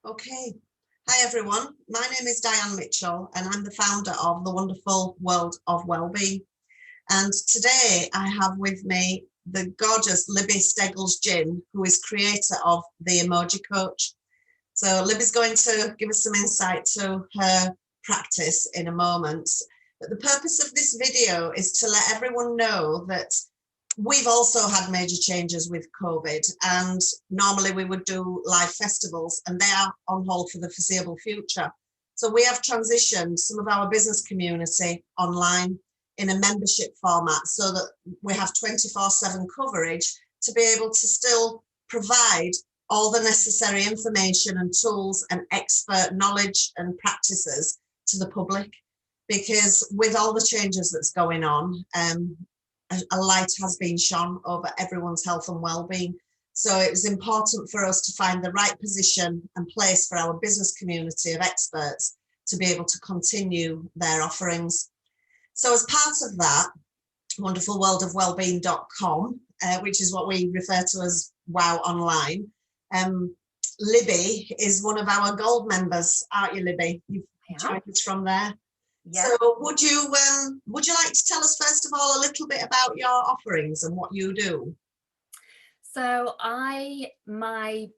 Okay. Hi, everyone. My name is Diane Mitchell, and I'm the founder of the wonderful World of Wellbeing. And today I have with me the gorgeous Libby Steggles-Ginn, who is creator of the Emoji Coach. So Libby's going to give us some insight to her practice in a moment. But the purpose of this video is to let everyone know that we've also had major changes with COVID, and normally we would do live festivals, and they are on hold for the foreseeable future. So we have transitioned some of our business community online in a membership format so that we have 24/7 coverage to be able to still provide all the necessary information and tools and expert knowledge and practices to the public. Because with all the changes that's going on, a light has been shone over everyone's health and well-being. So it was important for us to find the right position and place for our business community of experts to be able to continue their offerings. So as part of that, wonderful worldofwellbeing.com, which is what we refer to as WWoW-Online, Libby is one of our gold members, aren't you, Libby? You've joined us from there. Yeah. So would you like to tell us first of all a little bit about your offerings and what you do? So my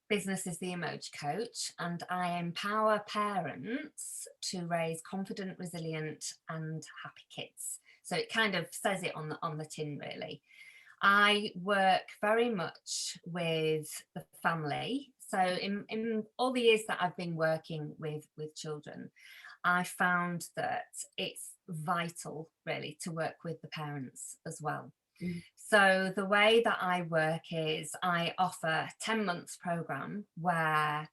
business is the Emoji Coach, and I empower parents to raise confident, resilient and happy kids. So it kind of says it on the tin, really. I work very much with the family. So in all the years that I've been working with children, I found that it's vital really to work with the parents as well. So the way that I work is I offer a 10-month program where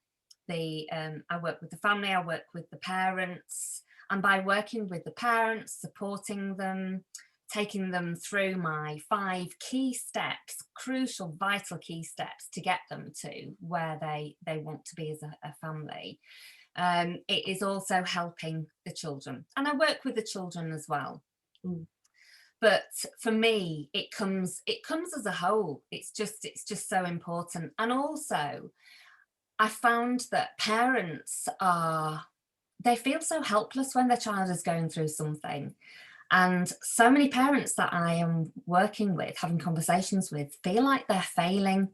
I work with the family, I work with the parents, and by working with the parents, supporting them, taking them through my 5 key steps, crucial, vital key steps to get them to where they want to be as a family. It is also helping the children, and I work with the children as well. But for me, it comes as a whole. It's just so important. And also I found that parents they feel so helpless when their child is going through something. And so many parents that I am working with, having conversations with, feel like they're failing.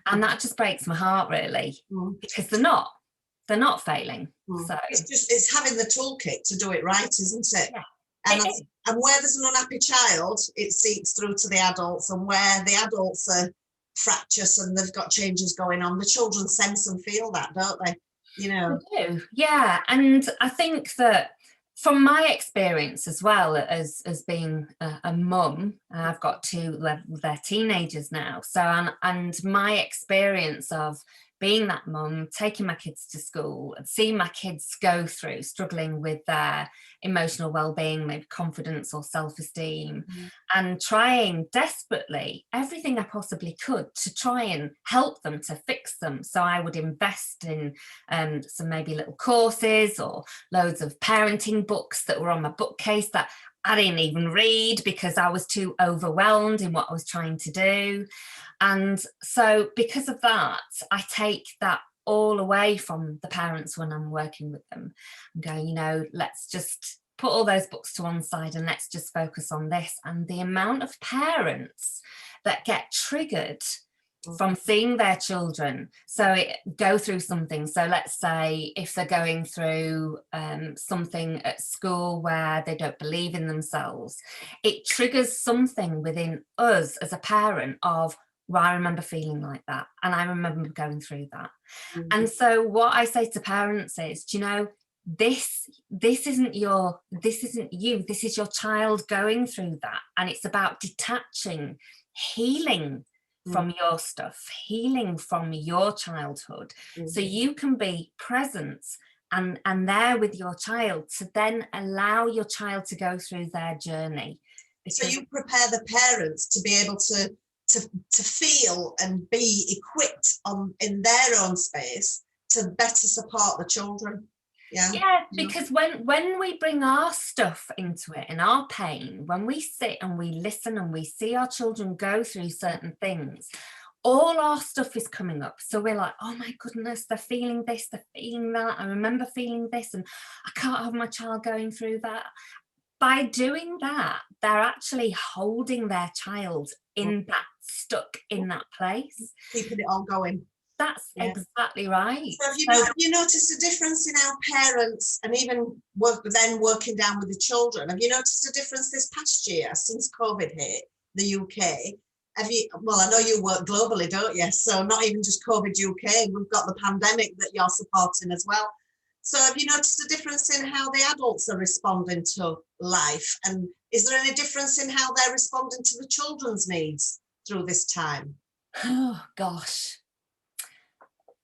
And that just breaks my heart, really, because they're not failing. So it's having the toolkit to do it right, isn't it? Yeah. And where there's an unhappy child, it seeps through to the adults, and where the adults are fractious and they've got changes going on, the children sense and feel that, don't they? You know. They do. Yeah. And I think that from my experience as well as being a mum, I've got 2, they're teenagers now. So, and my experience of being that mum, taking my kids to school and seeing my kids go through struggling with their emotional well-being, maybe confidence or self-esteem, and trying desperately everything I possibly could to try and help them, to fix them. So I would invest in some maybe little courses or loads of parenting books that were on my bookcase that I didn't even read because I was too overwhelmed in what I was trying to do. And so because of that, I take that all away from the parents when I'm working with them. I'm going, let's just put all those books to one side and let's just focus on this. And the amount of parents that get triggered from seeing their children go through something. So let's say if they're going through something at school where they don't believe in themselves, it triggers something within us as a parent of, well, I remember feeling like that, and I remember going through that. And so what I say to parents is, this isn't you, this is your child going through that, and it's about detaching, healing from your stuff, healing from your childhood, so you can be present and there with your child to then allow your child to go through their journey. So you prepare the parents to be able to feel and be equipped in their own space to better support the children. Yeah, because when we bring our stuff into it and our pain, when we sit and we listen and we see our children go through certain things, all our stuff is coming up. So we're like, oh my goodness, they're feeling this, they're feeling that. I remember feeling this, and I can't have my child going through that. By doing that, they're actually holding their child in that, stuck in that place. Keeping it all going. That's exactly right. So have you noticed a difference in our parents, and even working down with the children? Have you noticed a difference this past year since COVID hit the UK? Have you? Well, I know you work globally, don't you? So not even just COVID UK, we've got the pandemic that you're supporting as well. So have you noticed a difference in how the adults are responding to life? And is there any difference in how they're responding to the children's needs through this time? Oh, gosh.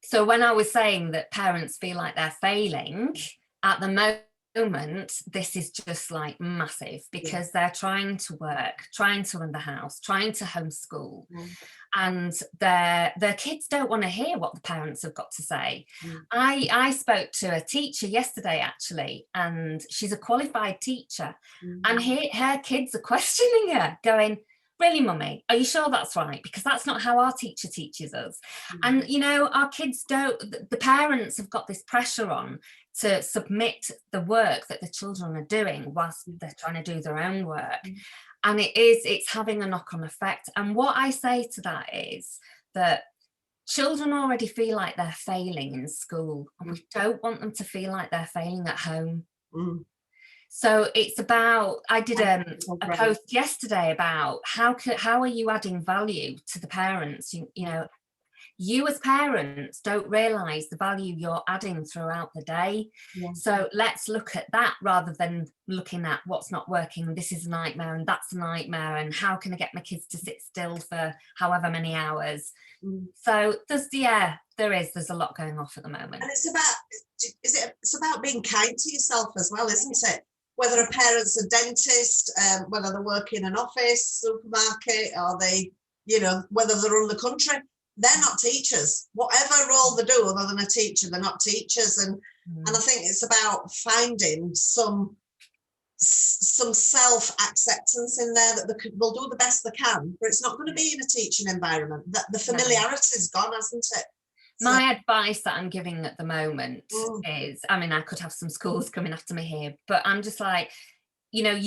So when I was saying that parents feel like they're failing, at the moment, this is just like massive, because they're trying to work, trying to run the house, trying to homeschool, and their kids don't want to hear what the parents have got to say. I spoke to a teacher yesterday, actually, and she's a qualified teacher, and her kids are questioning her, going, really, mummy, are you sure that's right? Because that's not how our teacher teaches us. And, you know, our kids don't, the parents have got this pressure on to submit the work that the children are doing whilst they're trying to do their own work. And it's having a knock-on effect. And what I say to that is that children already feel like they're failing in school, and we don't want them to feel like they're failing at home. So it's about, I did a post yesterday about how are you adding value to the parents? You know, you as parents don't realise the value you're adding throughout the day. So let's look at that rather than looking at what's not working. This is a nightmare and that's a nightmare, and how can I get my kids to sit still for however many hours? So there's a lot going off at the moment. And it's about being kind to yourself as well, isn't it? Whether a parent's a dentist, whether they work in an office, supermarket, or they, you know, whether they run the country, they're not teachers. Whatever role they do other than a teacher, they're not teachers. And I think it's about finding some self-acceptance in there that they'll do the best they can, but it's not going to be in a teaching environment. That the familiarity's gone, hasn't it? My advice that I'm giving at the moment is, I mean, I could have some schools coming after me here, but I'm just like, you know,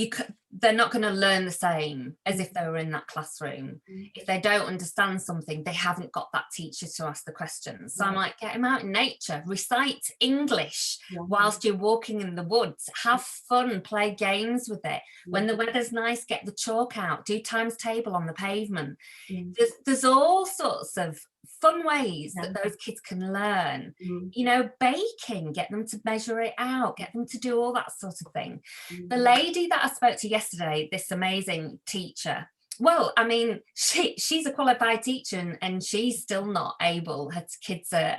they're not going to learn the same as if they were in that classroom. If they don't understand something, they haven't got that teacher to ask the questions. So I'm like, get them out in nature, recite English whilst you're walking in the woods, have fun, play games with it. When the weather's nice, get the chalk out, do times table on the pavement. There's all sorts of fun ways that those kids can learn. You know, baking, get them to measure it out, get them to do all that sort of thing. The lady that I spoke to yesterday, this amazing teacher, well, I mean, she's a qualified teacher and she's still not able, her kids are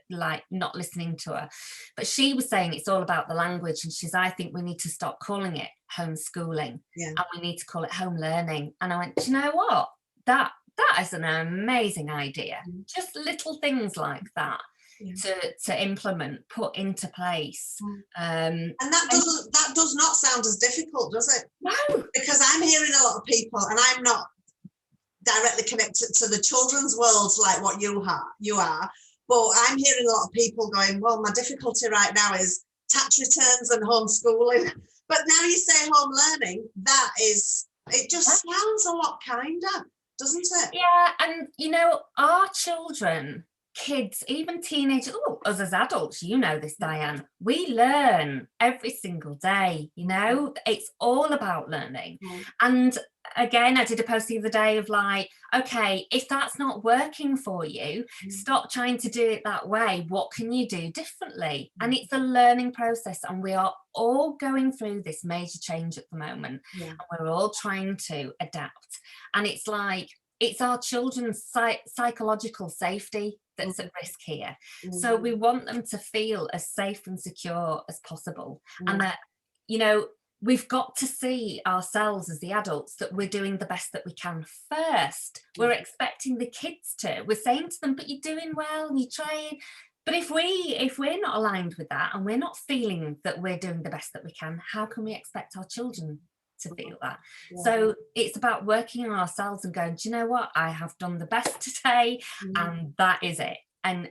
like not listening to her, but she was saying it's all about the language, and I think we need to stop calling it homeschooling and we need to call it home learning. And I went, do you know what, that is an amazing idea. Just little things like that to implement, put into place. And that does not sound as difficult, does it? No. Because I'm hearing a lot of people, and I'm not directly connected to the children's world like what you are, but I'm hearing a lot of people going, well, my difficulty right now is tax returns and homeschooling. But now you say home learning, it just sounds a lot kinder, doesn't it? Yeah, and you know, our children, kids, even teenagers, us as adults, you know this, Diane, we learn every single day, you know, it's all about learning. And again, I did a post the other day of like, okay, if that's not working for you, stop trying to do it that way. What can you do differently? And it's a learning process, and we are all going through this major change at the moment, and we're all trying to adapt. And it's like, it's our children's psychological safety that's at risk here. So we want them to feel as safe and secure as possible. And that, you know, we've got to see ourselves as the adults that we're doing the best that we can first. We're expecting the kids to. We're saying to them, but you're doing well, you're trying. But if we're not aligned with that, and we're not feeling that we're doing the best that we can, how can we expect our children to feel that. Yeah. So it's about working on ourselves and going, do you know what, I have done the best today, and that is it. And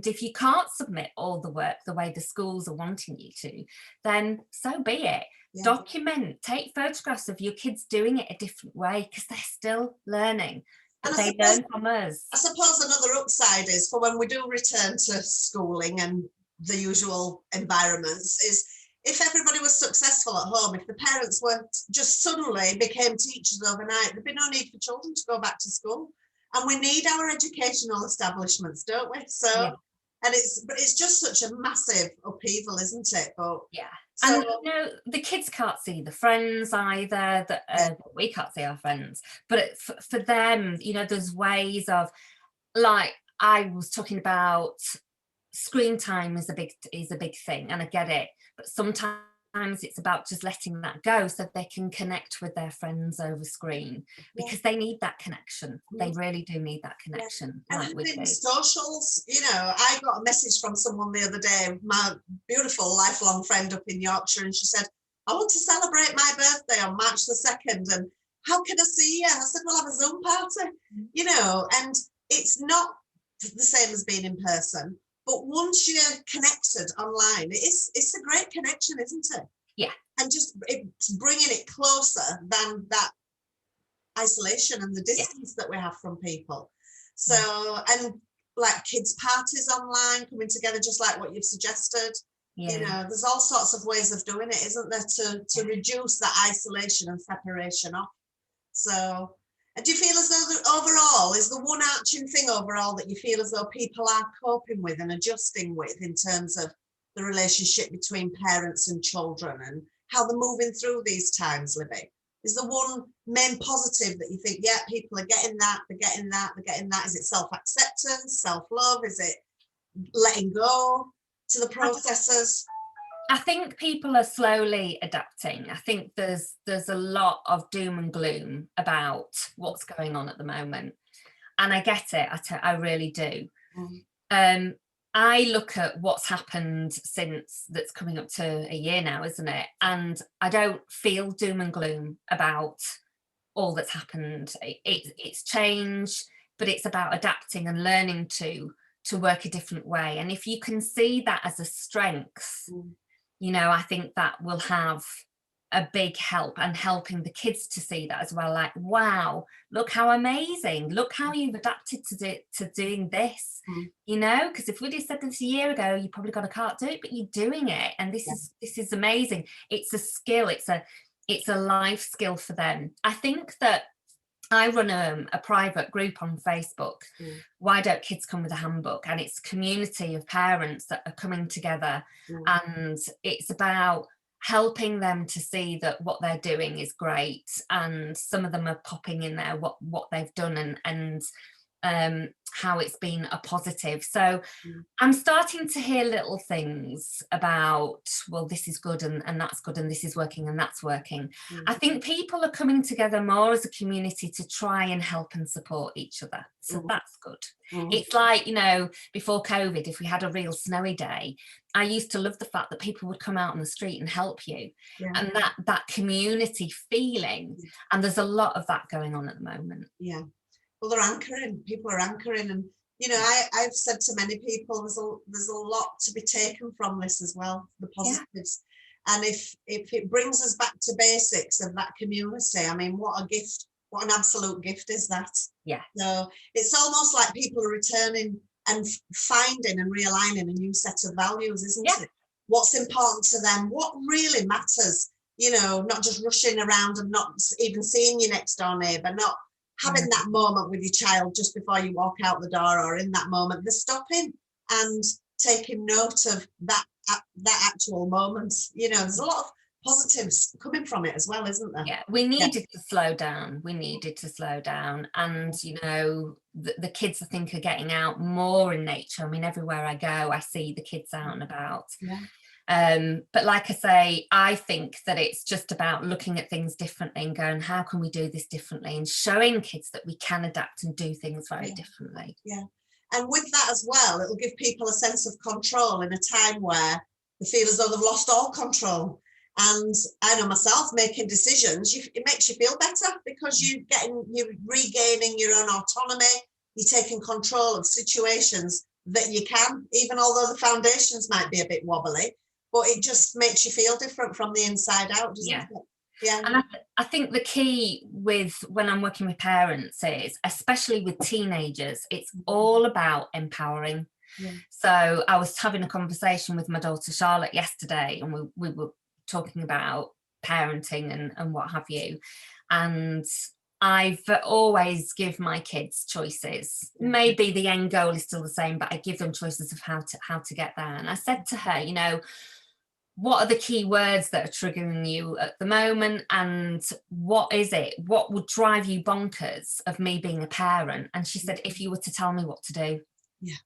if you can't submit all the work the way the schools are wanting you to, then so be it. Yeah. Document, take photographs of your kids doing it a different way, because they're still learning. But they learn from us. I suppose another upside is for when we do return to schooling and the usual environments is if everybody was successful at home, if the parents weren't just suddenly became teachers overnight, there'd be no need for children to go back to school. And we need our educational establishments, don't we? So, yeah. And it's just such a massive upheaval, isn't it? But yeah. So, and you know, the kids can't see the friends either. That we can't see our friends. But for them, you know, there's ways of, like I was talking about, screen time is a big thing, and I get it. But sometimes it's about just letting that go so they can connect with their friends over screen, because they need that connection. They really do need that connection. And like with socials, you know, I got a message from someone the other day, my beautiful lifelong friend up in Yorkshire, and she said, I want to celebrate my birthday on March the 2nd, and how can I see you? I said, we'll have a Zoom party, you know, and it's not the same as being in person. But once you're connected online, it's a great connection, isn't it? Yeah. And just it's bringing it closer than that isolation and the distance that we have from people. So, and like kids' parties online, coming together, just like what you've suggested. Yeah. You know, there's all sorts of ways of doing it, isn't there, to reduce that isolation and separation off. So, do you feel as though overall, is the one arching thing overall that you feel as though people are coping with and adjusting with in terms of the relationship between parents and children and how they're moving through these times, Libby? Is the one main positive that you think, yeah, people are getting that, they're getting that, they're getting that? Is it self-acceptance, self-love? Is it letting go to the processes? I think people are slowly adapting. I think there's a lot of doom and gloom about what's going on at the moment, and I get it. I really do. I look at what's happened since, that's coming up to a year now, isn't it? And I don't feel doom and gloom about all that's happened. It's change, but it's about adapting and learning to work a different way. And if you can see that as a strength, you know, I think that will have a big help, and helping the kids to see that as well. Like, wow, look how amazing, look how you've adapted to doing this, you know, because if we'd have said this a year ago, you probably got a can't do it, but you're doing it. And this is amazing. It's a skill. It's a life skill for them. I think that I run a private group on Facebook, Why Don't Kids Come With a Handbook? And it's a community of parents that are coming together, and it's about helping them to see that what they're doing is great, and some of them are popping in there what they've done and how it's been a positive. So I'm starting to hear little things about, well, this is good and that's good, and this is working and that's working. I think people are coming together more as a community to try and help and support each other. So that's good. It's like, you know, before COVID, if we had a real snowy day, I used to love the fact that people would come out on the street and help you, and that community feeling. And there's a lot of that going on at the moment. Yeah. Well, they're anchoring. People are anchoring, and you know, I've said to many people, there's a lot to be taken from this as well, the positives. And if it brings us back to basics of that community, I mean, what a gift! What an absolute gift is that? Yeah. So it's almost like people are returning and finding and realigning a new set of values, isn't it? What's important to them? What really matters? You know, not just rushing around and not even seeing your next door neighbour, not having that moment with your child just before you walk out the door, or in that moment, they're stopping and taking note of that actual moment. You know, there's a lot of positives coming from it as well, isn't there? Yeah, we needed to slow down. We needed to slow down. And, you know, the kids, I think, are getting out more in nature. I mean, everywhere I go, I see the kids out and about. Yeah. But like I say, I think that it's just about looking at things differently and going, how can we do this differently, and showing kids that we can adapt and do things very differently. Yeah. And with that as well, it'll give people a sense of control in a time where they feel as though they've lost all control. And I know myself, making decisions, it makes you feel better because you're regaining your own autonomy. You're taking control of situations that you can, even although the foundations might be a bit wobbly, but it just makes you feel different from the inside out, doesn't it? Yeah. And I think the key with when I'm working with parents is, especially with teenagers, it's all about empowering. Yeah. So I was having a conversation with my daughter Charlotte yesterday, and we were talking about parenting and what have you. And I've always give my kids choices. Maybe the end goal is still the same, but I give them choices of how to get there. And I said to her, you know, what are the key words that are triggering you at the moment, and what is it? What would drive you bonkers of me being a parent? And she said, if you were to tell me what to do. Yeah.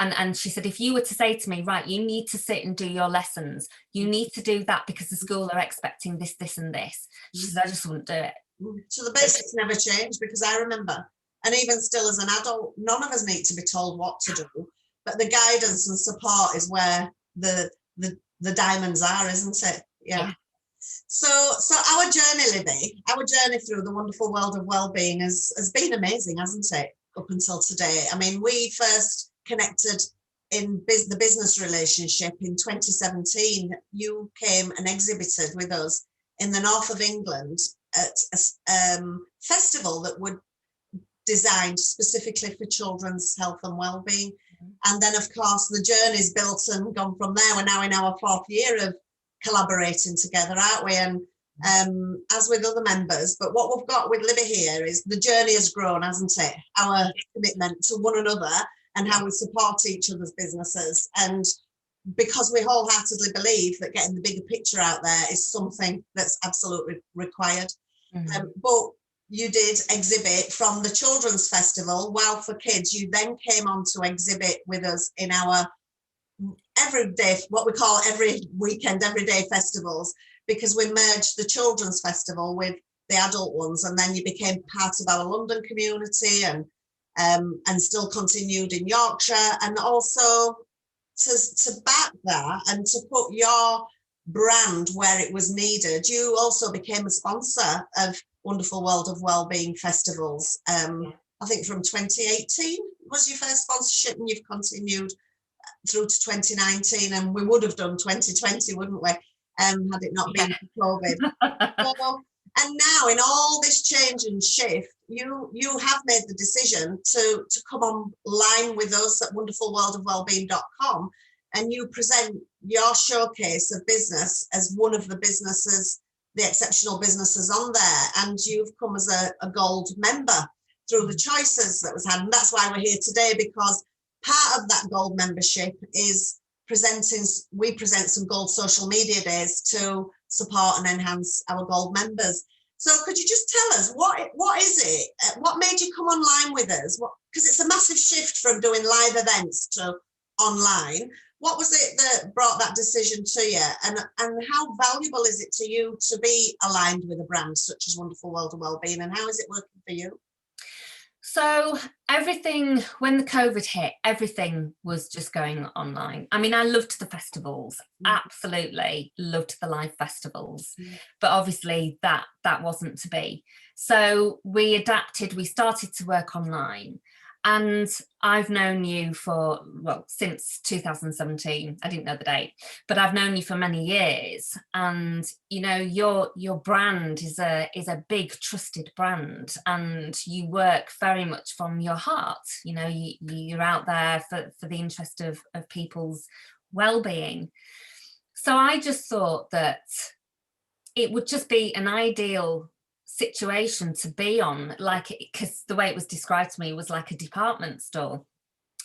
And she said, if you were to say to me, right, you need to sit and do your lessons, you need to do that because the school are expecting this, this and this. She said, I just wouldn't do it. So the basics never change, because I remember, and even still as an adult, none of us need to be told what to do, but the guidance and support is where the diamonds are, isn't it? Yeah. So our journey, Libby, our journey through the wonderful world of wellbeing has been amazing, hasn't it, up until today? I mean, we first connected in the business relationship in 2017. You came and exhibited with us in the north of England at a festival that would designed specifically for children's health and well-being. And then, of course, the journey's built and gone from there. We're now in our 4th year of collaborating together, aren't we? And as with other members. But what we've got with Libby here is the journey has grown, hasn't it? Our commitment to one another and how we support each other's businesses. And because we wholeheartedly believe that getting the bigger picture out there is something that's absolutely required. But you did exhibit from the Children's Festival, WOW for Kids. You then came on to exhibit with us in our everyday, what we call every weekend, everyday festivals, because we merged the Children's Festival with the adult ones, and then you became part of our London community and still continued in Yorkshire. And also to back that and to put your brand where it was needed, you also became a sponsor of Wonderful World of Wellbeing festivals. I think from 2018 was your first sponsorship, and you've continued through to 2019, and we would have done 2020, wouldn't we, had it not been for COVID. And now, in all this change and shift, you have made the decision to come online with us at wonderfulworldofwellbeing.com, and you present your showcase of business as one of the businesses, the exceptional businesses on there, and you've come as a gold member through the choices that was had. And that's why we're here today, because part of that gold membership is we present some gold social media days to support and enhance our gold members. So could you just tell us what is it? What made you come online with us? Because it's a massive shift from doing live events to online. What was it that brought that decision to you? And how valuable is it to you to be aligned with a brand such as Wonderful World of Wellbeing? And how is it working for you? So everything, when the COVID hit, everything was just going online. I mean, I loved the festivals, absolutely loved the live festivals, but obviously that wasn't to be. So we adapted, we started to work online. And I've known you for, well, since 2017, I didn't know the date, but I've known you for many years. And, you know, your brand is a big trusted brand, and you work very much from your heart. You know, you're out there for the interest of people's well-being. So I just thought that it would just be an ideal situation to be on, like, because the way it was described to me was like a department store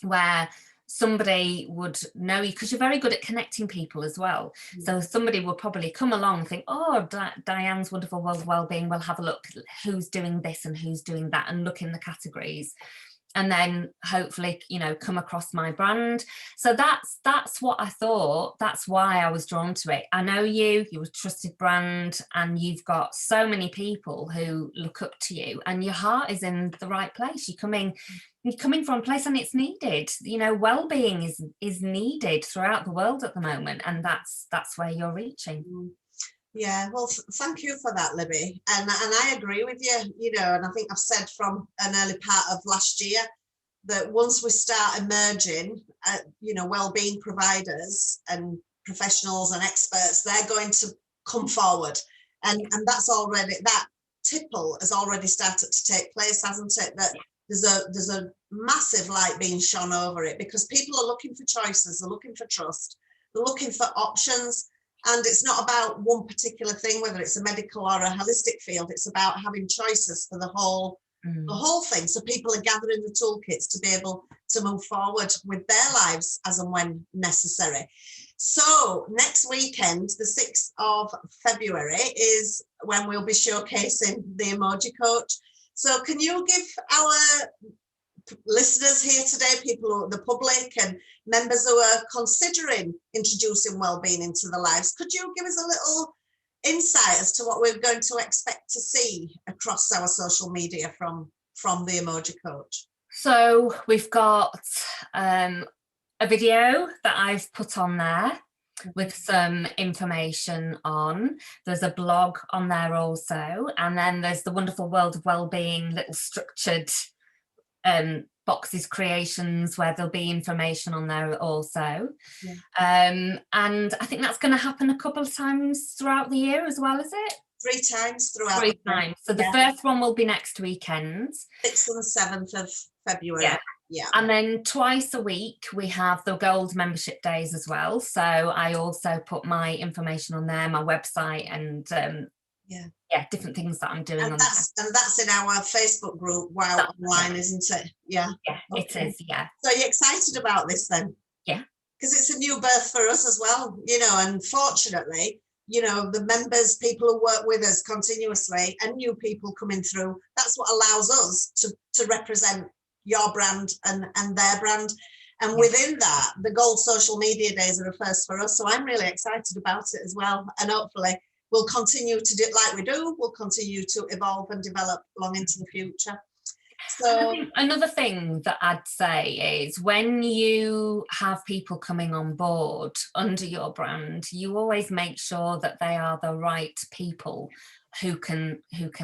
where somebody would know you, because you're very good at connecting people as well. So somebody would probably come along and think, oh, Diane's Wonderful World of Wellbeing, we'll have a look who's doing this and who's doing that, and look in the categories, and then hopefully, you know, come across my brand. So that's what I thought. That's why I was drawn to it. I know you're a trusted brand, and you've got so many people who look up to you, and your heart is in the right place. You're coming from a place, and it's needed. You know, well-being is needed throughout the world at the moment, and that's where you're reaching. Yeah, well, thank you for that, Libby. And I agree with you, you know, and I think I've said from an early part of last year that once we start emerging, you know, wellbeing providers and professionals and experts, they're going to come forward. And that's already, that tipple has already started to take place, hasn't it? That there's a massive light being shone over it, because people are looking for choices, they're looking for trust, they're looking for options. And it's not about one particular thing, whether it's a medical or a holistic field. It's about having choices for the whole thing. So people are gathering the toolkits to be able to move forward with their lives as and when necessary. So next weekend, the 6th of February, is when we'll be showcasing the Emoji Coach. So can you give our listeners here today, people, the public and members who are considering introducing wellbeing into their lives, could you give us a little insight as to what we're going to expect to see across our social media from the Emoji Coach? So we've got a video that I've put on there with some information on. There's a blog on there also, and then there's the wonderful World of Wellbeing little structured boxes creations where there'll be information on there also. And I think that's going to happen a couple of times throughout the year as well, is it? 3 times throughout. 3 times. So the first one will be next weekend, 6th and 7th of February. Yeah. And then twice a week we have the gold membership days as well. So I also put my information on there, my website, and different things that I'm doing. And that's in our Facebook group, WWoW-Online, isn't it? Yeah. Yeah, okay. It is, yeah. So you're excited about this then? Yeah. Because it's a new birth for us as well, you know, and fortunately, you know, the members, people who work with us continuously and new people coming through, that's what allows us to represent your brand and their brand. And within that, the gold social media days are a first for us. So I'm really excited about it as well. And hopefully we'll continue to do it like we do. We'll continue to evolve and develop long into the future. So I think another thing that I'd say is when you have people coming on board under your brand, you always make sure that they are the right people who can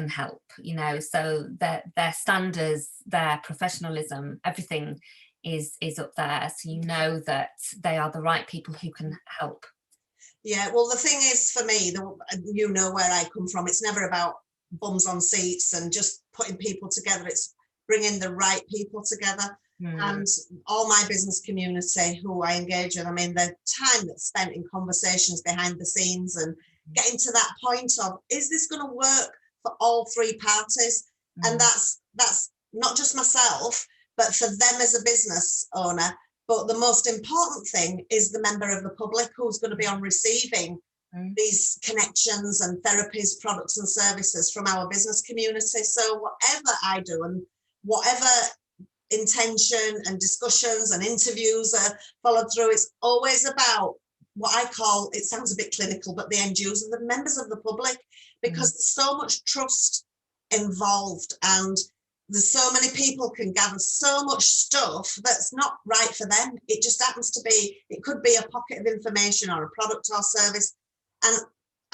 help, you know, so that their standards, their professionalism, everything is up there, so you know that they are the right people who can help. Yeah, well, the thing is, for me, you know where I come from, it's never about bums on seats and just putting people together. It's bringing the right people together. And all my business community who I engage with, I mean, the time that's spent in conversations behind the scenes and getting to that point of, is this going to work for all 3 parties? And that's not just myself, but for them as a business owner. But the most important thing is the member of the public who's going to be on receiving these connections and therapies, products and services from our business community. So whatever I do and whatever intention and discussions and interviews are followed through, it's always about what I call, it sounds a bit clinical, but the end user, the members of the public, because there's so much trust involved and there's so many people can gather so much stuff that's not right for them. It just happens to be, it could be a pocket of information or a product or service. And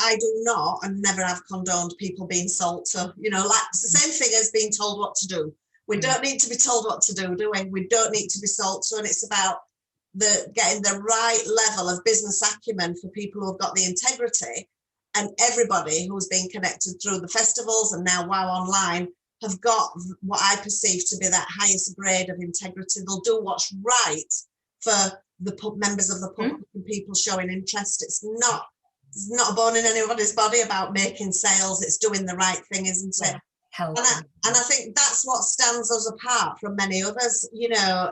I do not and never have condoned people being sold to, you know, like it's the same thing as being told what to do. We don't need to be told what to do we? We don't need to be sold to, and it's about getting the right level of business acumen for people who've got the integrity, and everybody who's been connected through the festivals and now WWoW-Online have got what I perceive to be that highest grade of integrity. They'll do what's right for the members of the public and people showing interest. It's not a bone in anybody's body about making sales. It's doing the right thing, isn't it? And I think that's what stands us apart from many others, you know,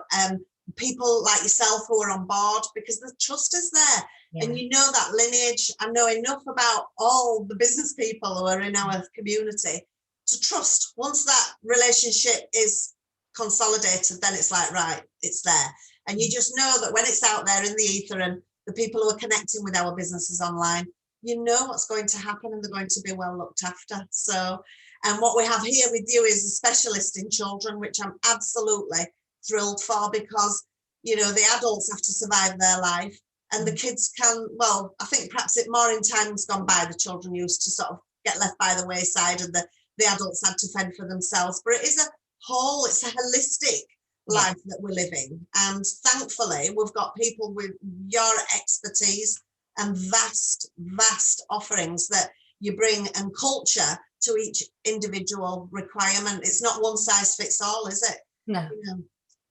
people like yourself who are on board, because the trust is there. And you know that lineage. I know enough about all the business people who are in our community to trust. Once that relationship is consolidated, then it's like, right, it's there. And you just know that when it's out there in the ether and the people who are connecting with our businesses online, you know what's going to happen and they're going to be well looked after. So, and what we have here with you is a specialist in children, which I'm absolutely thrilled for, because, you know, the adults have to survive their life and the kids can, well, I think perhaps it more in times gone by, the children used to sort of get left by the wayside and the adults had to fend for themselves. But it is it's a holistic life that we're living. And thankfully, we've got people with your expertise and vast offerings that you bring, and culture to each individual requirement. It's not one size fits all, is it? No.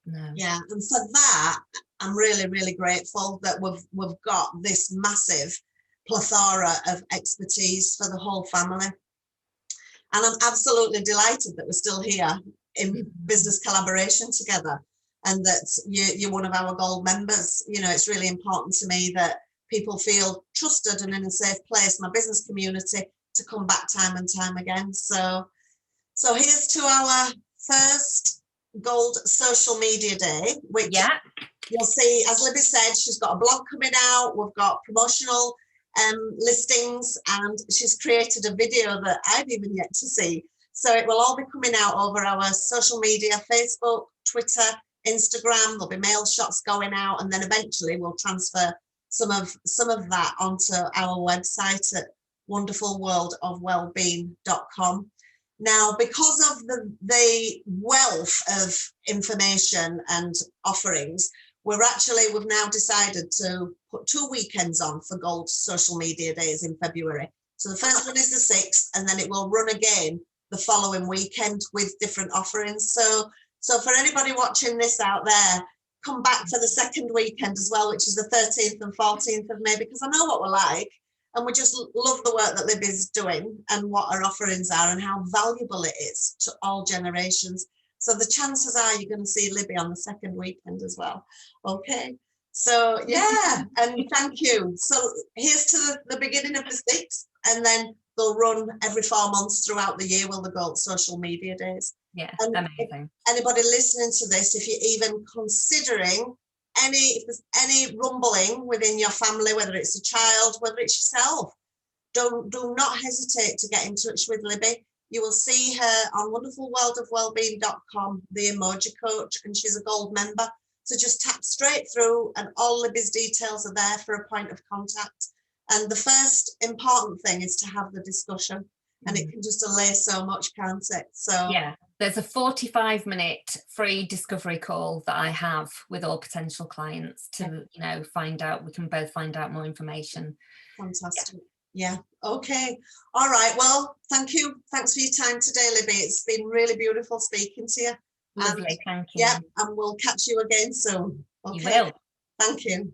No. Yeah, and for that, I'm really, really grateful that we've got this massive plethora of expertise for the whole family. And I'm absolutely delighted that we're still here in business collaboration together, and that you're one of our gold members. You know, it's really important to me that people feel trusted and in a safe place, my business community, to come back time and time again. So here's to our first Gold Social Media Day, which you'll see, as Libby said, she's got a blog coming out. We've got promotional listings, and she's created a video that I've even yet to see. So it will all be coming out over our social media, Facebook, Twitter, Instagram. There'll be mail shots going out, and then eventually we'll transfer some of that onto our website at wonderfulworldofwellbeing.com. Now, because of the wealth of information and offerings, we've now decided to put 2 weekends on for Gold Social Media Days in February. So the first one is the 6th, and then it will run again the following weekend with different offerings. So for anybody watching this out there, come back for the second weekend as well, which is the 13th and 14th of May, because I know what we're like. And we just love the work that Libby's doing and what her offerings are and how valuable it is to all generations. So the chances are you're going to see Libby on the second weekend as well. Okay. So, yeah, and thank you. So here's to the beginning of the 6th, and then they'll run every 4 months throughout the year, will the Gold Social Media Days. Yeah, and amazing. Anybody listening to this, if you're even considering if there's any rumbling within your family, whether it's a child, whether it's yourself, do not hesitate to get in touch with Libby. You will see her on wonderfulworldofwellbeing.com, the Emoji Coach, and she's a gold member. So just tap straight through, and all Libby's details are there for a point of contact. And the first important thing is to have the discussion, and it can just allay so much, can't it? So yeah, there's a 45-minute free discovery call that I have with all potential clients to, find out. We can both find out more information. Fantastic. Yeah. Okay. All right. Well, thank you. Thanks for your time today, Libby. It's been really beautiful speaking to you. Lovely. Thank you. Yeah. And we'll catch you again soon. Okay. You will. Thank you.